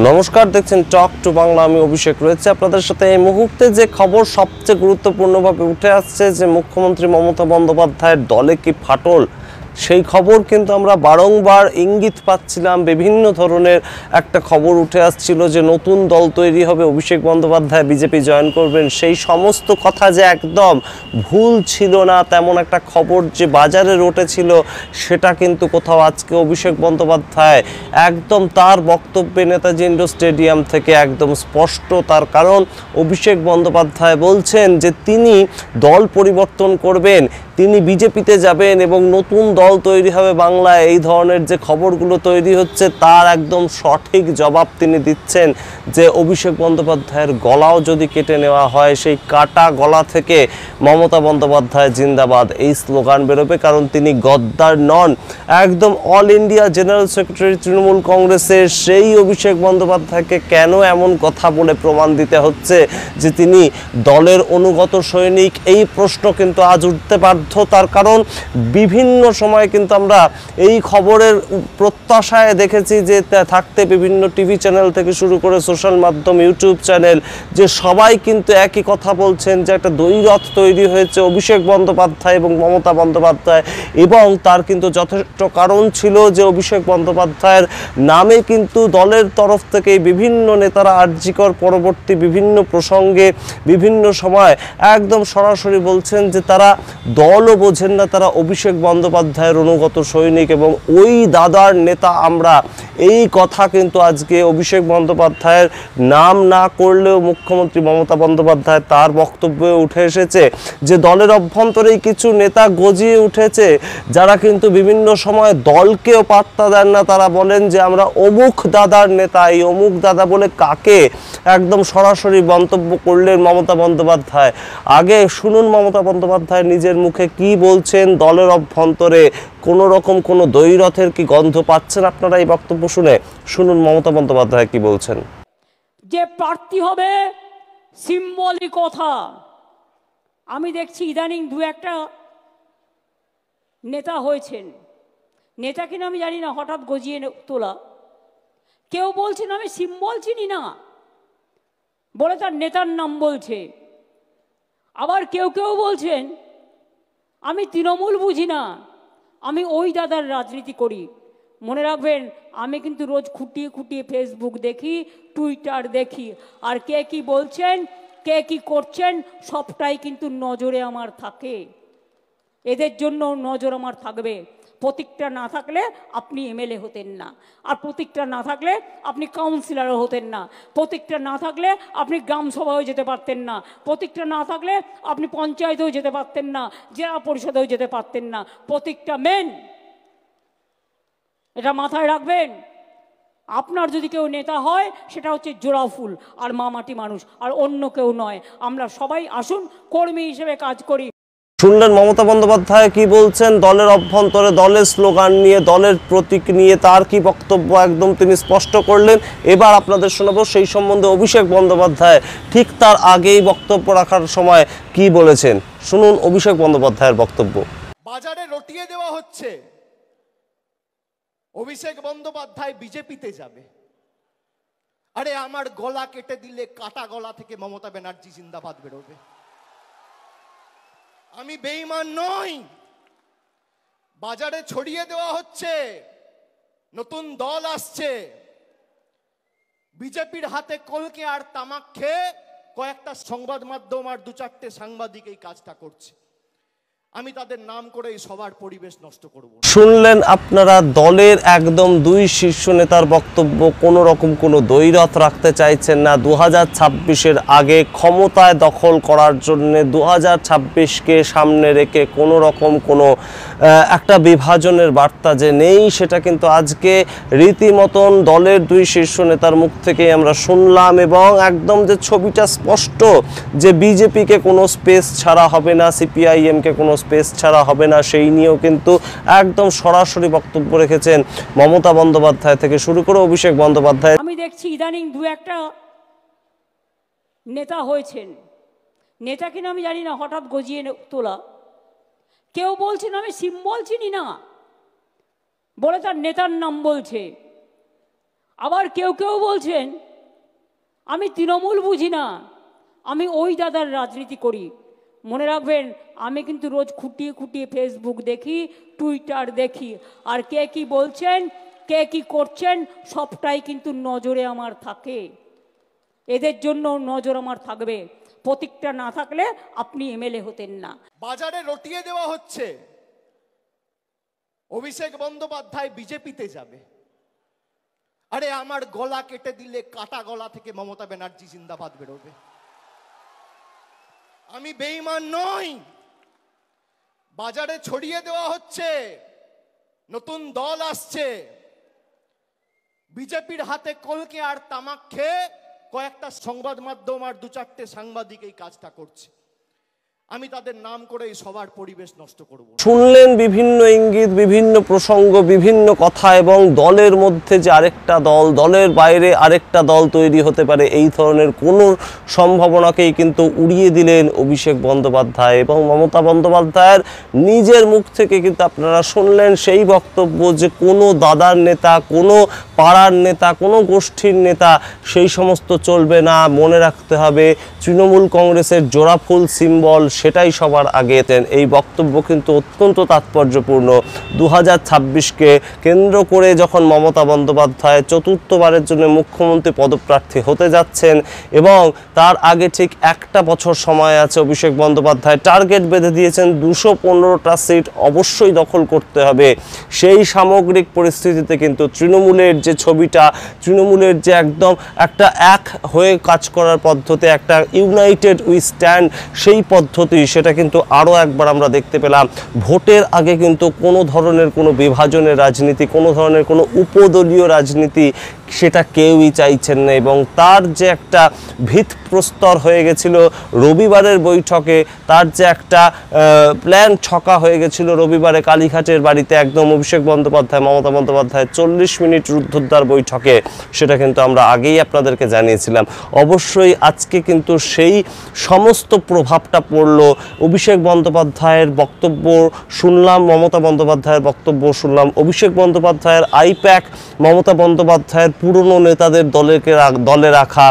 নমস্কার, দেখছেন talk to Bangla. আমি অভিষেক রয়েছে আপনাদের সাথে। এই মুহূর্তে যে খবর সবচেয়ে গুরুত্বপূর্ণভাবে উঠে আসছে যে মুখ্যমন্ত্রী মমতা বন্দ্যোপাধ্যায়ের দলে কি ফাটল, সেই খবর কিন্তু আমরা বারংবার ইঙ্গিত পাচ্ছিলাম। বিভিন্ন ধরনের একটা খবর উঠে আসছিল যে নতুন দল তৈরি হবে, অভিষেক বন্দ্যোপাধ্যায় বিজেপি জয়েন করবেন। সেই সমস্ত কথা যে একদম ভুল ছিল না তেমন একটা খবর যে বাজারে রটেছিল, সেটা কিন্তু কোথাও আজকে অভিষেক বন্দ্যোপাধ্যায় একদম তার বক্তব্যে নেতাজি ইন্ডোর স্টেডিয়াম থেকে একদম স্পষ্ট। তার কারণ অভিষেক বন্দ্যোপাধ্যায় বলছেন যে তিনি দল পরিবর্তন করবেন, তিনি বিজেপিতে যাবেন এবং নতুন দল তৈরি হবে বাংলায়। এই ধরনের যে খবরগুলো তৈরি হচ্ছে তার একদম সঠিক জবাব তিনি দিচ্ছেন যে অভিষেক বন্দ্যোপাধ্যায়ের গলাও যদি কেটে নেওয়া হয়, সেই কাটা গলা থেকে মমতা বন্দ্যোপাধ্যায় জিন্দাবাদ এই স্লোগান বেরোবে। কারণ তিনি গদ্দার নন, একদম all India general secretary Trinamool কংগ্রেসের সেই অভিষেক বন্দ্যোপাধ্যায়কে কেন এমন কথা বলে প্রমাণ দিতে হচ্ছে যে তিনি দলের অনুগত সৈনিক, এই প্রশ্ন কিন্তু আজ উঠতে বাধ্য। তার কারণ বিভিন্ন সময় কিন্তু আমরা এই খবরের প্রত্যাশায় দেখেছি যে থাকতে বিভিন্ন টিভি চ্যানেল থেকে শুরু করে সোশ্যাল মাধ্যম, ইউটিউব চ্যানেল, যে সবাই কিন্তু একই কথা বলছেন যে একটা দ্বৈরথ তৈরি হয়েছে অভিষেক বন্দ্যোপাধ্যায় এবং মমতা বন্দ্যোপাধ্যায়। এবং তার কিন্তু যথেষ্ট কারণ ছিল যে অভিষেক বন্দ্যোপাধ্যায়ের নামে কিন্তু দলের তরফ থেকে বিভিন্ন নেতারা আরজিকর পরবর্তী বিভিন্ন প্রসঙ্গে বিভিন্ন সময় একদম সরাসরি বলছেন যে তারা দলও বোঝেন না, তারা অভিষেক বন্দ্যোপাধ্যায়ের অনুগত সৈনিক এবং ওই দাদার নেতা আমরা। এই কথা কিন্তু আজকে অভিষেক বন্দ্যোপাধ্যায়ের নাম না করলেও মুখ্যমন্ত্রী মমতা বন্দ্যোপাধ্যায় তার বক্তব্যে উঠে এসেছে যে দলের অভ্যন্তরেই কিছু নেতা গজিয়ে উঠেছে যারা কিন্তু বিভিন্ন সময় দলকেও পাত্তা দেন না। তারা বলেন যে আমরা অমুক দাদার নেতা। এই অমুক দাদা বলে কাকে একদম সরাসরি মন্তব্য করলেন মমতা বন্দ্যোপাধ্যায়। আগে শুনুন মমতা বন্দ্যোপাধ্যায় নিজের মুখে কি বলছেন। দলের অভ্যন্তরে কোনো রকম কোনো দ্বৈরথের কি গন্ধ পাচ্ছেন আপনারা এই বক্তব্য শুনে? শুনুন মমতা বন্দ্যোপাধ্যায় কি বলছেন। যে প্রার্থী হবে সিম্বলিক কথা। আমি দেখছি ইদানিং দু একটা নেতা হয়েছেন, নেতা কিনা আমি জানি না, হঠাৎ গজিয়ে তোলা। কেউ বলছেন আমি সিম্বল চিনি না বলে তার নেতার নাম বলছে। আবার কেউ কেউ বলছেন আমি তৃণমূল বুঝি না, আমি ওই দাদার রাজনীতি করি। মনে রাখবেন, আমি কিন্তু রোজ খুঁটিয়ে খুঁটিয়ে ফেসবুক দেখি, টুইটার দেখি, আর কে কি বলছেন, কে কি করছেন, সবটাই কিন্তু নজরে আমার থাকে। এদের জন্য নজর আমার থাকবে। প্রতীকটা না থাকলে আপনি এমএলএ হতেন না, আর প্রতীকটা না থাকলে আপনি কাউন্সিলরও হতেন না, প্রতীকটা না থাকলে আপনি গ্রাম সভাও যেতে পারতেন না, প্রতীকটা না থাকলে আপনি পঞ্চায়েতেও যেতে পারতেন না, জেলা পরিষদেও যেতে পারতেন না। প্রতীকটা মেন, এটা মাথায় রাখবেন। আপনার যদি কেউ নেতা হয় সেটা হচ্ছে জোড়া ফুল আর মামাটি মানুষ, আর অন্য কেউ নয়। আমরা সবাই আসুন কর্মী হিসেবে কাজ করি। শুনলেন মমতা বন্দ্যোপাধ্যায় কি বলছেন দলের অভ্যন্তরে, দলের স্লোগান নিয়ে, দলের প্রতীক নিয়ে তার কি বক্তব্য একদম তিনি স্পষ্ট করলেন। এবার আপনাদের শোনাবো সেই সম্বন্ধে অভিষেক বন্দ্যোপাধ্যায় ঠিক তার আগেই বক্তব্য রাখার সময় কি বলেছেন। শুনুন অভিষেক বন্দ্যোপাধ্যায়ের বক্তব্য। বাজারে রটিয়ে দেওয়া হচ্ছে অভিষেক বন্দ্যোপাধ্যায় বিজেপিতে যাবে। আরে আমার গলা কেটে দিলে কাটা গলা থেকে মমতা ব্যানার্জি জিন্দাবাদ বেরোবে। আমি বেঈমান নই। বাজারে ছড়িয়ে দেওয়া হচ্ছে নতুন দল আসছে, বিজেপির হাতে কলকে আর তামাক খেয়ে কয়েকটা সংবাদ মাধ্যম আর দু চারটে সাংবাদিক এই কাজটা করছে। আমি তাদের নাম করে এই সবার পরিবেশ নষ্ট করব। শুনলেন আপনারা দলের একদম দুই শীর্ষ নেতার বক্তব্য। কোনো রকম কোনো দ্বৈরথ রাখতে চাইছেন না। 2026-এর আগে ক্ষমতায় দখল করার জন্য 2026-কে সামনে রেখে কোনো রকম কোনো একটা বিভাজনের বার্তা যে নেই, সেটা কিন্তু আজকে রীতিমতন দলের দুই শীর্ষ নেতার মুখ থেকেই আমরা শুনলাম। এবং একদম যে ছবিটা স্পষ্ট যে বিজেপিকে কোনো স্পেস ছাড়া হবে না, সিপিআইএমকে কোনো স্পেস ছাড়া হবে না, সেই নিয়েও কিন্তু একদম সরাসরি বক্তব্য রেখেছেন মমতা বন্দ্যোপাধ্যায় থেকে শুরু করে অভিষেক বন্দ্যোপাধ্যায়। আমি দেখছি ইদানিং দু একটা নেতা হয়েছেন, নেতা কিনা আমি জানি না, হঠাৎ গজিয়ে তোলা। কেউ বলছেন আমি সিম্বল চিনি না বলে তার নেতার নাম বলছে। আবার কেউ কেউ বলছেন আমি তৃণমূল বুঝি না, আমি ওই দাদার রাজনীতি করি। মনে রাখবেন, আমি কিন্তু রোজ খুঁটিয়ে খুঁটিয়ে ফেসবুক দেখি, টুইটার দেখি, আর কে কি বলছেন, কে কি করছেন, সবটাই কিন্তু নজরে আমার থাকে। এদের জন্য নজর আমার থাকবে। প্রতীকটা না থাকলে আপনি এমএলএ হতেন না। বাজারে রটিয়ে দেওয়া হচ্ছে অভিষেক বন্দ্যোপাধ্যায় বিজেপিতে যাবে। আরে আমার গলা কেটে দিলে কাটা গলা থেকে মমতা ব্যানার্জি জিন্দাবাদ বেরোবে। আমি বেঈমান নই। বাজারে ছড়িয়ে দেওয়া হচ্ছে নতুন দল আসছে, বিজেপির হাতে কলকে আর তামাক খেয়ে কয়েকটা সংবাদ মাধ্যম আর দু চারটে সাংবাদিক এই কাজটা করছে। আমি তাদের নাম করে এই সবার পরিবেশ নষ্ট করব। শুনলেন বিভিন্ন ইঙ্গিত, বিভিন্ন প্রসঙ্গ, বিভিন্ন কথা, এবং দলের মধ্যে যে আরেকটা দল, দলের বাইরে আরেকটা দল তৈরি হতে পারে, এই ধরনের কোনো সম্ভাবনাকেই কিন্তু উড়িয়ে দিলেন অভিষেক বন্দ্যোপাধ্যায়। এবং মমতা বন্দ্যোপাধ্যায়ের নিজের মুখ থেকে কিন্তু আপনারা শুনলেন সেই বক্তব্য যে কোনো দাদার নেতা, কোনো পাড়ার নেতা, কোনো গোষ্ঠীর নেতা সেই সমস্ত চলবে না। মনে রাখতে হবে তৃণমূল কংগ্রেসের জোড়াফুল সিম্বল, সেটাই সবার আগে। এই বক্তব্য কিন্তু অত্যন্ত তাৎপর্যপূর্ণ। 2026কে কেন্দ্র করে যখন মমতা বন্দ্যোপাধ্যায় চতুর্থবারের জন্য মুখ্যমন্ত্রী পদপ্রার্থী হতে যাচ্ছেন, এবং তার আগে ঠিক একটা বছর সময় আছে, অভিষেক বন্দ্যোপাধ্যায় টার্গেট বেঁধে দিয়েছেন 215টা সিট অবশ্যই দখল করতে হবে। সেই সামগ্রিক পরিস্থিতিতে কিন্তু তৃণমূলের যে ছবিটা, তৃণমূলের যে একদম একটা এক হয়ে কাজ করার পদ্ধতি, একটা ইউনাইটেড উই স্ট্যান্ড, সেই পদ্ধতি, সেটা কিন্তু আরও একবার আমরা দেখতে পেলাম। ভোটের আগে কিন্তু কোনো ধরনের কোনো বিভাজনের রাজনীতি, কোনো ধরনের কোনো উপদলীয় রাজনীতি, সেটা কেউই চাইছেন না। এবং তার যে একটা ভিতপ্রস্তর হয়ে গেছিল রবিবারের বৈঠকে, তার যে একটা প্ল্যান ছকা হয়ে গেছিল রবিবারে কালীঘাটের বাড়িতে, একদম অভিষেক বন্দ্যোপাধ্যায়, মমতা বন্দ্যোপাধ্যায় 40 মিনিট রুদ্ধদ্বার বৈঠকে, সেটা কিন্তু আমরা আগেই আপনাদেরকে জানিয়েছিলাম। অবশ্যই আজকে কিন্তু সেই সমস্ত প্রভাবটা পড়লো। অভিষেক বন্দ্যোপাধ্যায়ের বক্তব্য শুনলাম, মমতা বন্দ্যোপাধ্যায়ের বক্তব্য শুনলাম, অভিষেক বন্দ্যোপাধ্যায়ের আইপ্যাক, মমতা বন্দ্যোপাধ্যায়ের পুরনো নেতাদের দলে রাখা,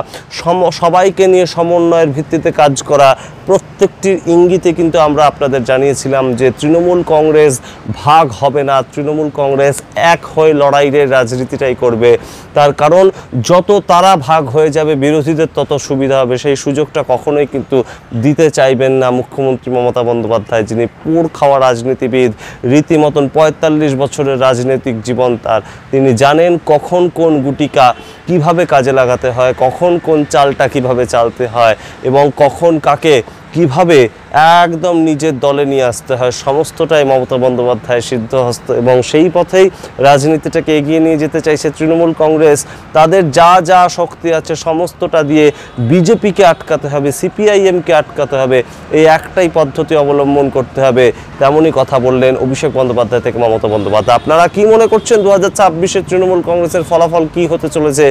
সবাইকে নিয়ে সমন্বয়ের ভিত্তিতে কাজ করা, প্রত্যেকটির ইঙ্গিতে কিন্তু আমরা আপনাদের জানিয়েছিলাম যে তৃণমূল কংগ্রেস ভাগ হবে না, তৃণমূল কংগ্রেস এক হয়ে লড়াইয়ের রাজনীতিটাই করবে। তার কারণ যত তারা ভাগ হয়ে যাবে বিরোধীদের তত সুবিধা হবে। সেই সুযোগটা কখনোই কিন্তু দিতে চাইবেন না মুখ্যমন্ত্রী মমতা বন্দ্যোপাধ্যায়, যিনি পোড় খাওয়া রাজনীতিবিদ, রীতিমতন 45 বছরের রাজনৈতিক জীবন তার। তিনি জানেন কখন কোন গুটিকা কিভাবে কাজে লাগাতে হয়, কখন কোন চালটা কিভাবে চালতে হয়, এবং কখন কাকে কিভাবে একদম নিজের দলে নিয়ে আসতে হয়, সমস্তটাই মমতা বন্দ্যোপাধ্যায় সিদ্ধহস্ত। এবং সেই পথেই রাজনীতিটাকে এগিয়ে নিয়ে যেতে চাইছে তৃণমূল কংগ্রেস। তাদের যা যা শক্তি আছে সমস্তটা দিয়ে বিজেপিকে আটকাতে হবে, সিপিআইএমকে আটকাতে হবে, এই একটাই পদ্ধতি অবলম্বন করতে হবে। তেমনই কথা বললেন অভিষেক বন্দ্যোপাধ্যায় থেকে মমতা বন্দ্যোপাধ্যায়। আপনারা কি মনে করছেন 2026-এর তৃণমূল কংগ্রেসের ফলাফল কি হতে চলেছে?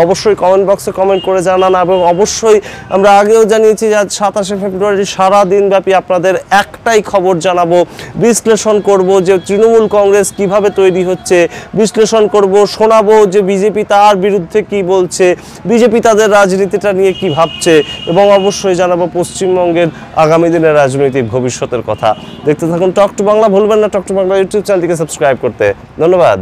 অবশ্যই কমেন্ট বক্সে কমেন্ট করে জানান। এবং অবশ্যই আমরা আগেও জানিয়েছি যে আজ 27শে ফেব্রুয়ারি সারাদিন ব্যাপী আপনাদের একটাই খবর জানাবো, বিশ্লেষণ করব যে তৃণমূল কংগ্রেস কিভাবে তৈরি হচ্ছে, বিশ্লেষণ করব, শোনাবো যে বিজেপি তার বিরুদ্ধে কি বলছে, বিজেপি তাদের রাজনীতিটা নিয়ে কি ভাবছে, এবং অবশ্যই জানাবো পশ্চিমবঙ্গের আগামী দিনের রাজনৈতিক ভবিষ্যতের কথা। দেখতে থাকুন টক টু বাংলা। ভুলবেন না টক টু বাংলা ইউটিউব চ্যানেলটিকে সাবস্ক্রাইব করতে। ধন্যবাদ।